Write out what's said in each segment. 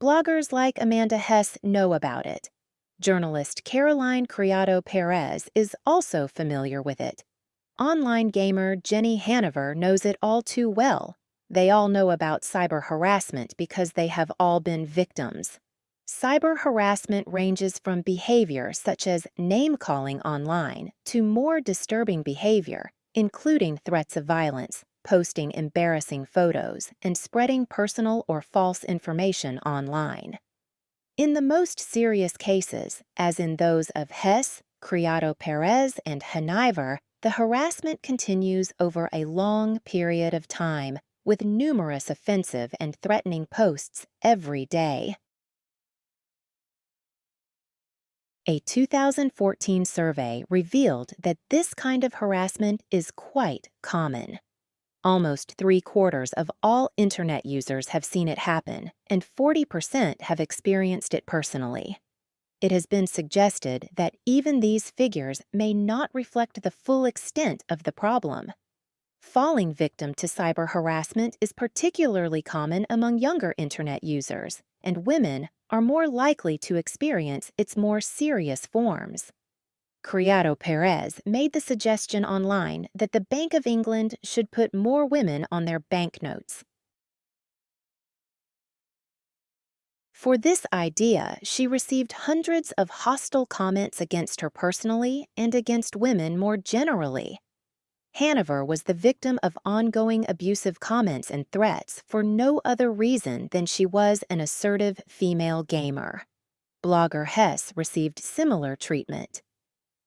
Bloggers like Amanda Hess know about it. Journalist Caroline Criado Perez is also familiar with it. Online gamer Jenny Hanover knows it all too well. They all know about cyber harassment because they have all been victims. Cyber harassment ranges from behavior such as name-calling online to more disturbing behavior, including threats of violence, posting embarrassing photos, and spreading personal or false information online. In the most serious cases, as in those of Hess, Criado Perez, and Haniver, the harassment continues over a long period of time, with numerous offensive and threatening posts every day. A 2014 survey revealed that this kind of harassment is quite common. Almost 3/4 of all Internet users have seen it happen, and 40% have experienced it personally. It has been suggested that even these figures may not reflect the full extent of the problem. Falling victim to cyber harassment is particularly common among younger Internet users, and women are more likely to experience its more serious forms. Criado Perez made the suggestion online that the Bank of England should put more women on their banknotes. For this idea, she received hundreds of hostile comments against her personally and against women more generally. Hanover was the victim of ongoing abusive comments and threats for no other reason than she was an assertive female gamer. Blogger Hess received similar treatment.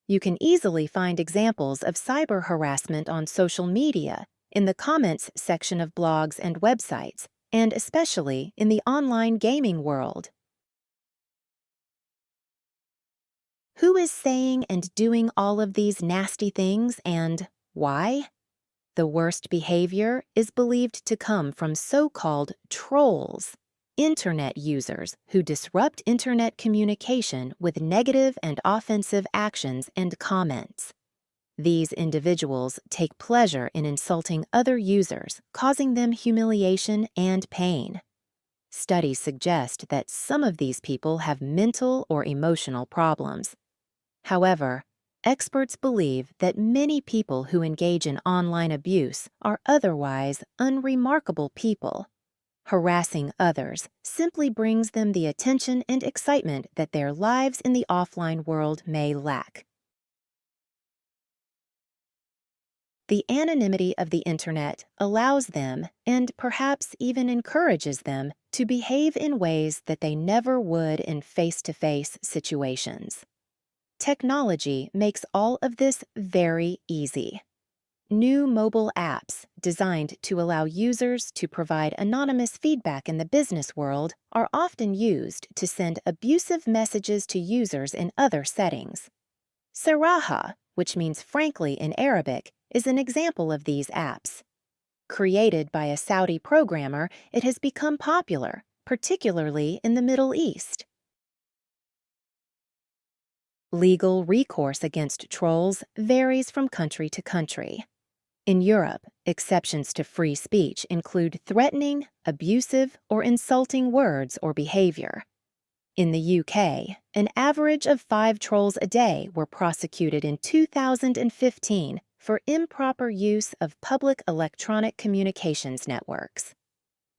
You can easily find examples of cyber harassment on social media, in the comments section of blogs and websites, and especially in the online gaming world. Who is saying and doing all of these nasty things, and why? The worst behavior is believed to come from so-called trolls, Internet users who disrupt Internet communication with negative and offensive actions and comments. These individuals take pleasure in insulting other users, causing them humiliation and pain. Studies suggest that some of these people have mental or emotional problems. However, experts believe that many people who engage in online abuse are otherwise unremarkable people. Harassing others simply brings them the attention and excitement that their lives in the offline world may lack. The anonymity of the Internet allows them, and perhaps even encourages them, to behave in ways that they never would in face-to-face situations. Technology makes all of this very easy. New mobile apps designed to allow users to provide anonymous feedback in the business world are often used to send abusive messages to users in other settings. Saraha, which means frankly in Arabic, is an example of these apps. Created by a Saudi programmer, it has become popular, particularly in the Middle East. Legal recourse against trolls varies from country to country. In Europe, exceptions to free speech include threatening, abusive, or insulting words or behavior. In the UK, an average of 5 trolls a day were prosecuted in 2015 for improper use of public electronic communications networks.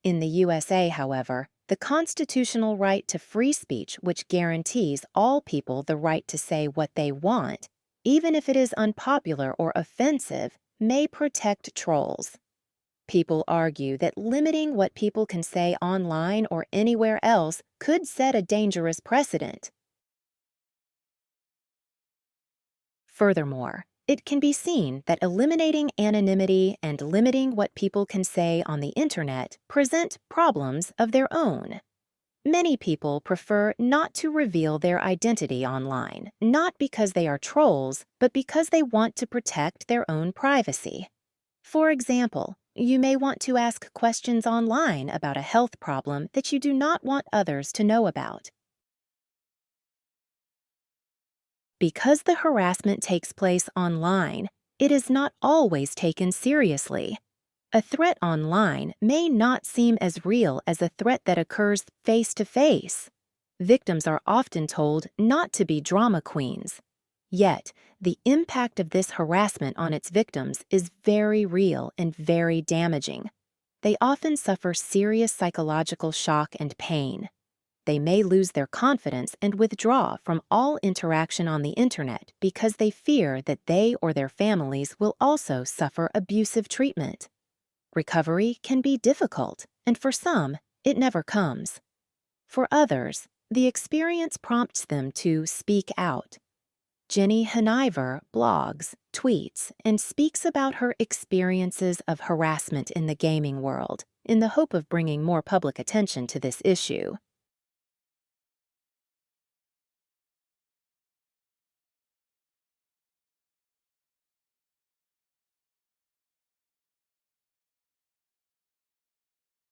In the USA, however, the constitutional right to free speech, which guarantees all people the right to say what they want, even if it is unpopular or offensive, may protect trolls. People argue that limiting what people can say online or anywhere else could set a dangerous precedent. Furthermore, it can be seen that eliminating anonymity and limiting what people can say on the Internet present problems of their own. Many people prefer not to reveal their identity online, not because they are trolls, but because they want to protect their own privacy. For example, you may want to ask questions online about a health problem that you do not want others to know about. Because the harassment takes place online, it is not always taken seriously. A threat online may not seem as real as a threat that occurs face to face. Victims are often told not to be drama queens. Yet, the impact of this harassment on its victims is very real and very damaging. They often suffer serious psychological shock and pain. They may lose their confidence and withdraw from all interaction on the internet because they fear that they or their families will also suffer abusive treatment. Recovery can be difficult, and for some, it never comes. For others, the experience prompts them to speak out. Jenny Haniver blogs, tweets, and speaks about her experiences of harassment in the gaming world in the hope of bringing more public attention to this issue.